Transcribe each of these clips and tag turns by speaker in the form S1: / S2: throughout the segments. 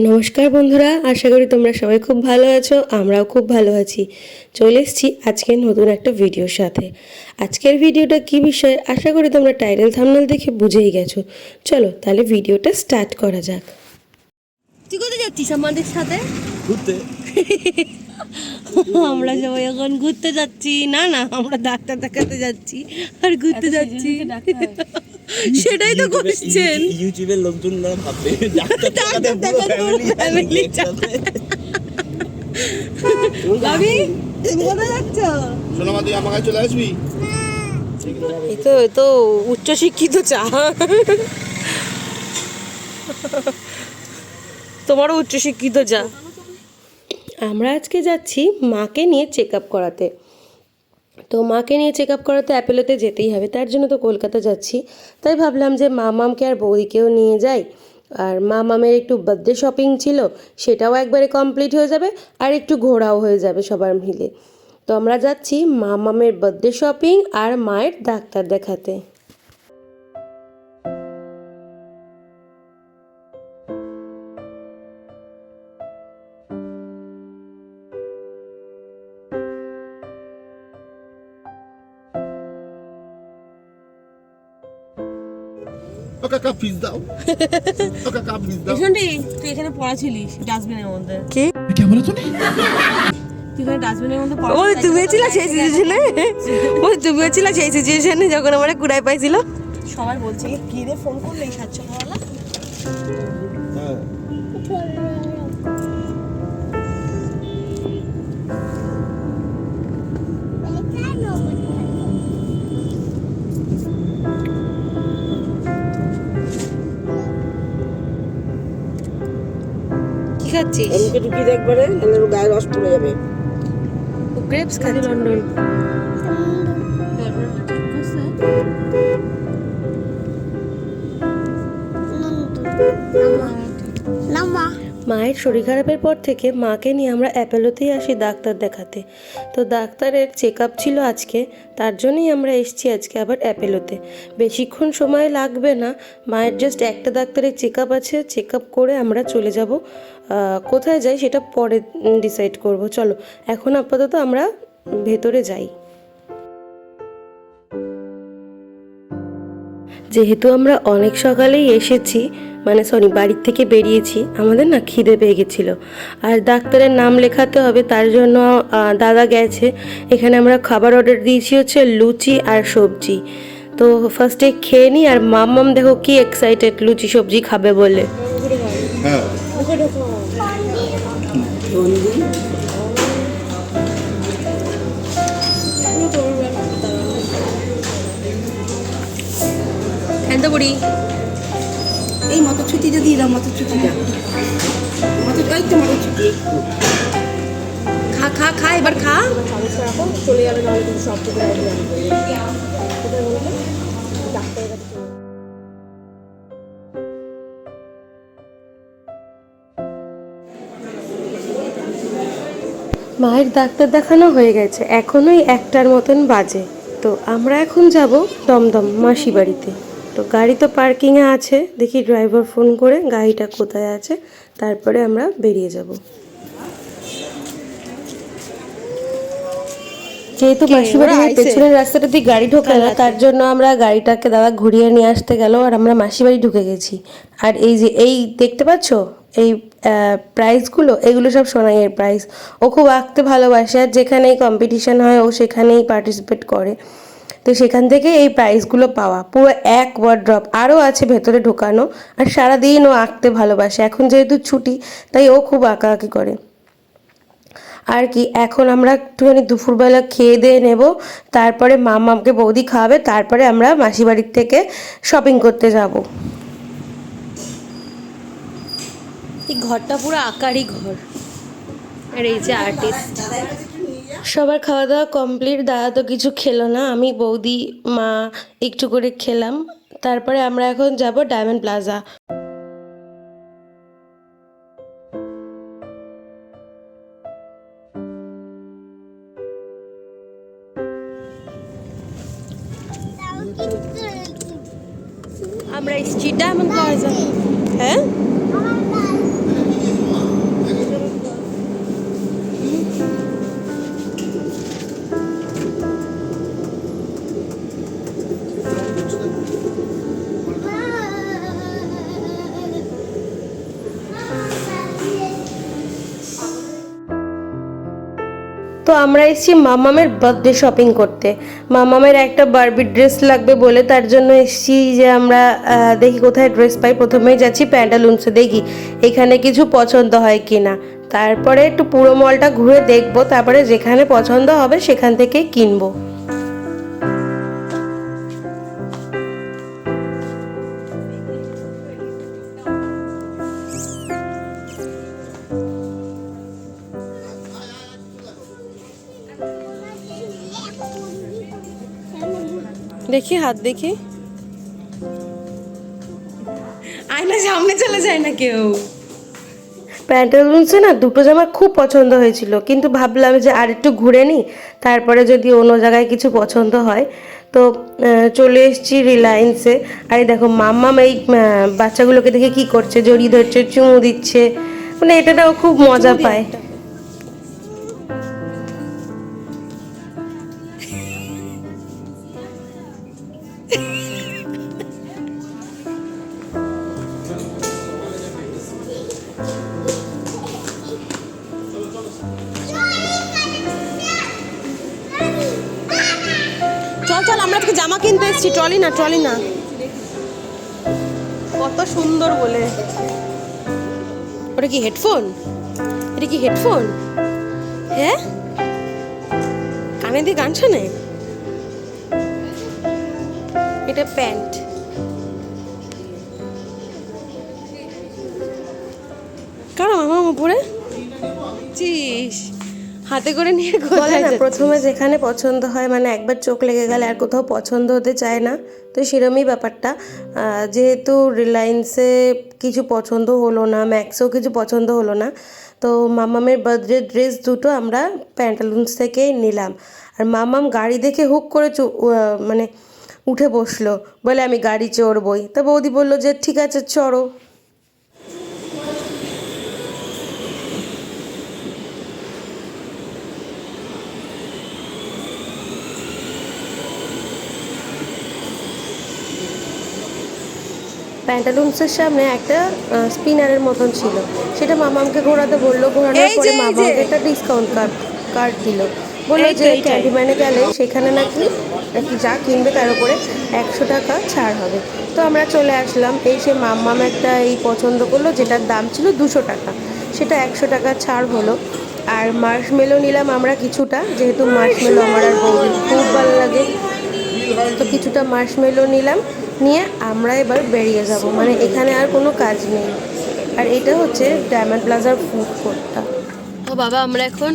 S1: নমস্কার বন্ধুরা, আশা করি তোমরা সবাই খুব ভালো আছো। আমরাও খুব ভালো আছি। চলে এসেছি আজকে নতুন একটা ভিডিওর সাথে। আজকের ভিডিওটা কি বিষয় আশা করি তোমরা টাইটেল থাম্বনেল দেখে বুঝেই গেছো। চলো তাহলে ভিডিওটা স্টার্ট করা যাক। তুই কোথায় যাচ্ছিস আমাদের সাথে?
S2: ঘুরতে।
S1: আমরা সবাই এখন ঘুরতে যাচ্ছি। না না, আমরা ডাক্তার দেখাতে যাচ্ছি আর ঘুরতে যাচ্ছি। সেটাই তো কোশ্চেন।
S2: ইউটিউবের লোকজনরা ভাববে ডাক্তার ফ্যামিলি যাবে।
S1: ভাবি তুমি কোথায় যাচ্ছ?
S2: শোনো মা, তুই আমার কাছে চলে আসবি।
S1: এই তো উচ্চশিক্ষিত চা। তোমারও উচ্চশিক্ষিত চা। আমরা আজকে যাচ্ছি মাকে নিয়ে চেক আপ করাতে। তো মাকে নিয়ে চেক আপ করাতে অ্যাপেলোতে যেতেই হবে, তার জন্য তো কলকাতা যাচ্ছি। তাই ভাবলাম যে মামামকে আর বৌদিকেও নিয়ে যাই। আর মামামের একটু বার্থডে শপিং ছিল, সেটাও একবারে কমপ্লিট হয়ে যাবে আর একটু ঘোরাও হয়ে যাবে সবার মিলে। তো আমরা যাচ্ছি মামামের বার্থডে শপিং আর মায়ের ডাক্তার দেখাতে।
S2: ও কাকা ফিস দাও, ও কাকা ফিস দাও।
S3: শুনলি তুই এখানে পড়াছিলিস ডাস্টবিনের মধ্যে?
S1: কি
S2: क्या बोला तूने?
S3: তুই এখানে ডাস্টবিনের মধ্যে
S1: ওই তুমি ছিল সেই সিচুয়েশনে, ওই তুমি ছিল সেই সিচুয়েশনে যখন আমরা কুড়াই পাইছিল।
S3: সবাই বলছে কি রে ফোন করলে এই 700
S2: হ্যাঁ
S1: কি খাচ্ছিস?
S3: এমকে ঢুকি দেখ একবারে এর গায়ে রস পড়ে যাবে।
S1: গ্রেপস খাচ্ছি। লন্ডন মায়ের শরীর খারাপের পর থেকে মাকে নিয়ে আমরা অ্যাপেলোতেই আসি ডাক্তার দেখাতে। তো ডাক্তারের চেক আপ ছিল আজকে, তার জন্যই আমরা এসেছি আজকে আবার অ্যাপেলোতে। বেশিক্ষণ সময় লাগবে না, মায়ের জাস্ট একটা ডাক্তারের চেক আপ আছে, চেক আপ করে আমরা চলে যাব। কোথায় যাই সেটা পরে ডিসাইড করব। চলো এখন আপাতত আমরা ভেতরে যাই। যেহেতু আমরা অনেক সকালেই এসেছি, মানে বাড়ির থেকে বেরিয়েছি, আমাদের না খিদে পেয়ে গেছিলো আর ডাক্তারের নাম লেখাতে হবে, তার জন্য দাদা গেছে। এখানে আমরা খাবার অর্ডার দিয়েছি হচ্ছে লুচি আর সবজি। তো ফার্স্টে খেয়ে নিই। আর মাম্মাম দেখো কি এক্সাইটেড লুচি সবজি খাবে বলে।
S2: হ্যাঁ
S1: বুড়ি
S3: এই মটরছুটিটা দিয়ে দাও, মটরছুটিটা এই তো মটরছুটি
S1: খা খা খা, এবার খা।
S3: চলে যাবে, নাহলে কিন্তু সব থেকে
S1: মায়ের ডাক্তার দেখানো হয়ে গেছে, এখনই 1টার মতন বাজে। তো আমরা এখন যাব দমদম মাসি বাড়িতে। তো গাড়ি তো পার্কিংয়ে আছে, দেখি ড্রাইভার ফোন করে গাড়িটা কোথায় আছে, তারপরে আমরা বেরিয়ে যাব। যেহেতু মাসি বাড়ির পেছনের রাস্তাটা দিয়ে গাড়ি ঢোকে না, তার জন্য আমরা গাড়িটাকে দাদা ঘুরিয়ে নিয়ে আসতে গেল আর আমরা মাসি বাড়ি ঢুকে গেছি। আর এই যে এই দেখতে পাচ্ছ এই প্রাইজগুলো, এগুলো সব সোনাইয়ের প্রাইজ। ও খুব আঁকতে ভালোবাসে আর যেখানেই কম্পিটিশন হয় ও সেখানেই পার্টিসিপেট করে। তো সেখান থেকে এই প্রাইজগুলো পাওয়া, পুরো এক ওয়ার্ড্রপ আরও আছে ভেতরে ঢোকানো। আর সারাদিন ও আঁকতে ভালোবাসে, এখন যেহেতু ছুটি তাই ও খুব আঁকাআঁকি করে আর কি। এখন আমরা একটুখানি দুপুরবেলা খেয়ে দিয়ে নেব, তারপরে মামাকে বৌদি খাওয়াবে, তারপরে আমরা মাসি বাড়ির থেকে শপিং করতে যাব। এই ঘরটা পুরো আঁকারই ঘর। আর এই যে আর্টিস্ট। সবার খাওয়া দাওয়া কমপ্লিট, দাদা তো কিছু খেলো না, আমি বৌদি মা একটু করে খেলাম। তারপরে আমরা এখন যাব ডায়মন্ড প্লাজা। আমরা এসেছি ডায়মন্ড প্লাজা। হ্যাঁ তো আমরা এসেছি মামামের বার্থডে শপিং করতে। মামামের একটা বারবি ড্রেস লাগবে বলে তার জন্য এসেছি যে আমরা দেখি কোথায় ড্রেস পাই। প্রথমেই যাচ্ছি প্যান্টালুন্সে, দেখি এখানে কিছু পছন্দ হয় কি না। তারপরে একটু পুরো মলটা ঘুরে দেখবো, তারপরে যেখানে পছন্দ হবে সেখান থেকে কিনবো। দেখি হাত দেখি, আয়না সামনে চলে যায় না কেউ। প্যান্টালুন্সে না দুটো জামা খুব পছন্দ হয়েছিল, কিন্তু ভাবলাম যে আর একটু ঘুরে নিই, তারপরে যদি অন্য জায়গায় কিছু পছন্দ হয়। তো চলে এসেছি রিলায়েন্সে। আর এই দেখো মাম্মাম এই বাচ্চাগুলোকে দেখে কি করছে, জড়িয়ে ধরছে, চুমু দিচ্ছে, মানে এটাও খুব মজা পায়। চল চল, আমরা তোকে জামা কিনতে এসেছি, ট্রলি না ট্রলি না। কত সুন্দর বলে। ওটা কি হেডফোন? এটা কি হেডফোন? হ্যাঁ, কানে দিয়ে গান শোনে। এটা প্যান্ট। কারো মামা উপরে চিস হাতে করে নিয়ে বলে না, প্রথমে যেখানে পছন্দ হয়, মানে একবার চোখ লেগে গেলে আর কোথাও পছন্দ হতে চায় না। তো সেরকমই ব্যাপারটা। যেহেতু রিলায়েন্সে কিছু পছন্দ হলো না, ম্যাক্সেও কিছু পছন্দ হলো না, তো মামামের বার্থডে ড্রেস দুটো আমরা প্যান্টালুন্স থেকে নিলাম। আর মামাম গাড়ি দেখে হুক করে মানে উঠে বসলো, বলে আমি গাড়ি চড়বই। তা বৌদি বললো যে ঠিক আছে চড়ো। প্যান্টালুন্সের সামনে একটা স্পিনারের মতন ছিল, সেটা মামামকে ঘোরাতে বললো। ঘোরানোর পরে মামামকে একটা ডিসকাউন্ট কার্ড দিল, বললো যে ক্যান্ডিম্যানে গেলে সেখানে নাকি যা কিনবে তার উপরে 100 টাকা ছাড় হবে। তো আমরা চলে আসলাম। সে মামাম একটা এই পছন্দ করলো, যেটার দাম ছিল 200 টাকা, সেটা 100 টাকা ছাড় হলো। আর মার্শমেলো নিলাম আমরা কিছুটা, যেহেতু মার্শমেলো আমার আর বৌদির খুব ভালো লাগে। তো কিছুটা মার্শমেলো নিলাম, নিয়ে আমরা এবার বেরিয়ে যাব, মানে এখানে আর কোনো কাজ নেই। আর এটা হচ্ছে ডায়মন্ড প্লাজার ফুড কোর্টটা। ও বাবা, আমরা এখন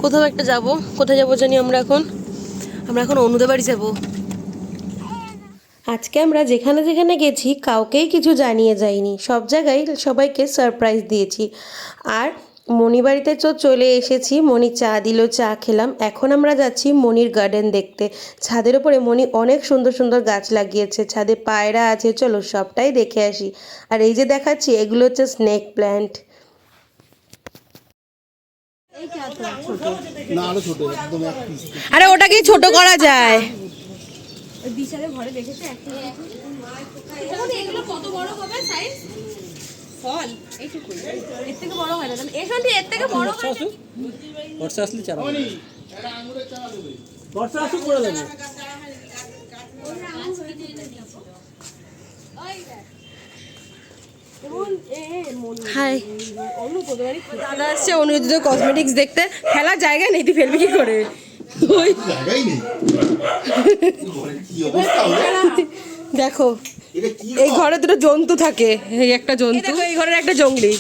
S1: কোথাও একটা যাব। কোথায় যাবো জানি আমরা এখন অনুদের বাড়ি যাব। আজকে আমরা যেখানে যেখানে গেছি কাউকেই কিছু জানিয়ে যাইনি, সব জায়গায় সবাইকে সারপ্রাইজ দিয়েছি। আর মণি বাড়িতে তো চলে এসেছি, মণি চা দিল, চা খেলাম। এখন আমরা যাচ্ছি মণির গার্ডেন দেখতে। ছাদের ওপরে মণি অনেক সুন্দর সুন্দর গাছ লাগিয়েছে, ছাদে পায়রা আছে, চলো সবটাই দেখে আসি। আর এই যে দেখাচ্ছি, এগুলো হচ্ছে স্নেক প্ল্যান্ট।
S2: না আরো ছোট, একদম এক পিস।
S1: আরে ওটাকে ছোট করা যায়।
S3: বিশালে ঘরে দেখেছে একটা এগুলো কত বড় হবে সাইজ? ফল এইটুকু, এর থেকে বড় হয় না। এখানে এর থেকে বড় হয় না।
S4: বর্ষা আসলে চারা বর্ষা আসলে করে দেবো।
S1: হাই, দাদা আসছে অনুদিত কসমেটিক্স দেখতে। ফেলার জায়গা নেই, তুই ফেলবি কি করে? ওই
S2: জায়গাই নেই। কি অবস্থা হলো?
S1: দেখো,
S2: এটা কি
S1: এই ঘরে দুটো জন্তু থাকে। এই একটা জন্তু, এই ঘরের একটা জঙ্গলি।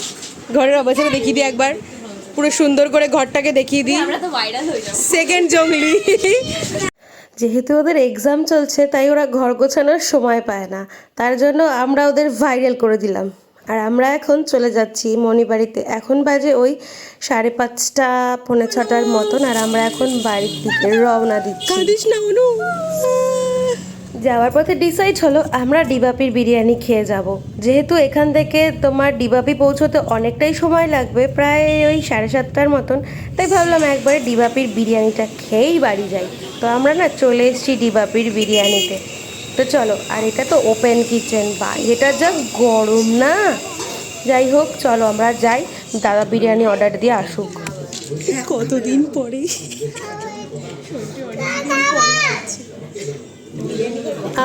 S1: ঘরের অবস্থাটা দেখিয়ে দিই একবার, পুরো সুন্দর করে ঘরটাকে দেখিয়ে দিই।
S3: আমরা তো ভাইরাল হয়ে যাব।
S1: সেকেন্ড জঙ্গলি। যেহেতু ওদের এক্সাম চলছে, তাই ওরা ঘর গোছানোর সময় পায় না, তার জন্য আমরা ওদের ভাইরাল করে দিলাম। আর আমরা এখন চলে যাচ্ছি মণিবাড়িতে। এখন বাজে ওই 5:30 পৌনে 6টার মতন। আর আমরা এখন বাড়ির দিকে রওনা দিচ্ছি। যাওয়ার পথে ডিসাইড হলো আমরা ডিবাপির বিরিয়ানি খেয়ে যাব। যেহেতু এখান থেকে তোমার ডিবাপি পৌঁছতে অনেকটাই সময় লাগবে, প্রায় ওই 7:30টার মতন, তাই ভাবলাম একবারে ডিবাপির বিরিয়ানিটা খেয়েই বাড়ি যাই। তো আমরা না চলে এসেছি ডিবাপির বিরিয়ানিতে। তো চলো, আর এটা তো ওপেন কিচেন, বাইরেটা যা গরম না। যাই হোক, চলো আমরা যাই, দাদা বিরিয়ানি অর্ডার দিয়ে আসুক।
S3: কতদিন পরে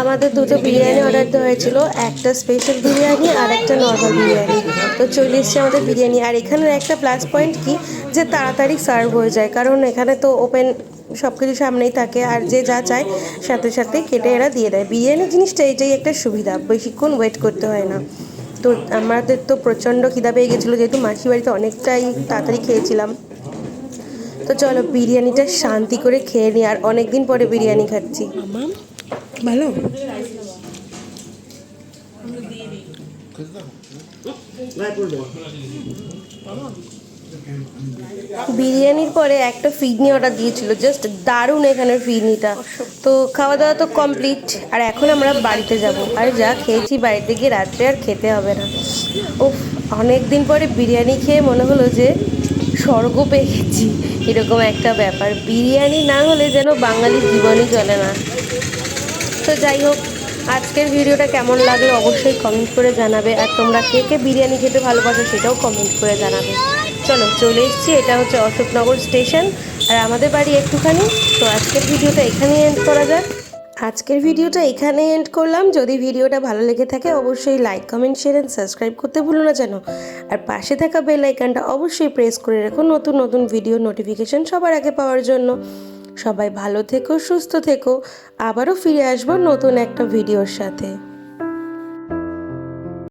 S1: আমাদের দুটো বিরিয়ানি অর্ডার দেওয়া হয়েছিল, একটা স্পেশাল বিরিয়ানি আর একটা নর্মাল বিরিয়ানি। তো চলে এসছে আমাদের বিরিয়ানি। আর এখানের একটা প্লাস পয়েন্ট কি, যে তাড়াতাড়ি সার্ভ হয়ে যায়, কারণ এখানে তো ওপেন সব কিছু সামনেই থাকে, আর যে যা চায় সাথে সাথে কেটে এরা দিয়ে দেয়। বিরিয়ানি জিনিসটা এইটাই একটা সুবিধা, বেশিক্ষণ ওয়েট করতে হয় না। তো আমাদের তো প্রচণ্ড খিদা পেয়ে গেছিলো, যেহেতু মাসির বাড়িতে অনেকটাই তাড়াতাড়ি খেয়েছিলাম। তো চলো বিরিয়ানিটা শান্তি করে খেয়ে নিই, আর অনেক দিন পরে বিরিয়ানি খাচ্ছি।
S3: ভালো
S1: বিরিয়ানির পরে একটা ফিডনি অর্ডার দিয়েছিল, জাস্ট দারুণ এখানের ফিডনিটা। তো খাওয়া দাওয়া তো কমপ্লিট, আর এখন আমরা বাড়িতে যাব। আর যা খেয়েছি বাড়িতে গিয়ে রাত্রে আর খেতে হবে না। উফ, অনেক দিন পরে বিরিয়ানি খেয়ে মনে হলো যে স্বর্গ পেয়ে গেছি, এরকম একটা ব্যাপার। বিরিয়ানি না হলে যেন বাঙালির জীবনই চলে না। তো যাই হোক, আজকের ভিডিওটা কেমন লাগলো অবশ্যই কমেন্ট করে জানাবে, আর তোমরা কে কে বিরিয়ানি খেতে ভালোবাসো সেটাও কমেন্ট করে জানাবে। চলো চলে এসেছি, এটা হচ্ছে অশোকনগর স্টেশন, আর আমাদের বাড়ি একটুখানি। তো আজকের ভিডিওটা এখানেই এন্ড করা যাক। আজকের ভিডিওটা এখানে এন্ড করলাম। যদি ভিডিওটা ভালো লেগে থাকে অবশ্যই like, comment, share and subscribe করতে ভুলো না যেন। আর পাশে থাকা বেল আইকনটা অবশ্যই প্রেস করে রেখো নতুন নতুন ভিডিও নোটিফিকেশন সবার আগে পাওয়ার জন্য। সবাই ভালো থেকো, সুস্থ থেকো। আবারও ফিরে আসবো নতুন একটা ভিডিওর সাথে।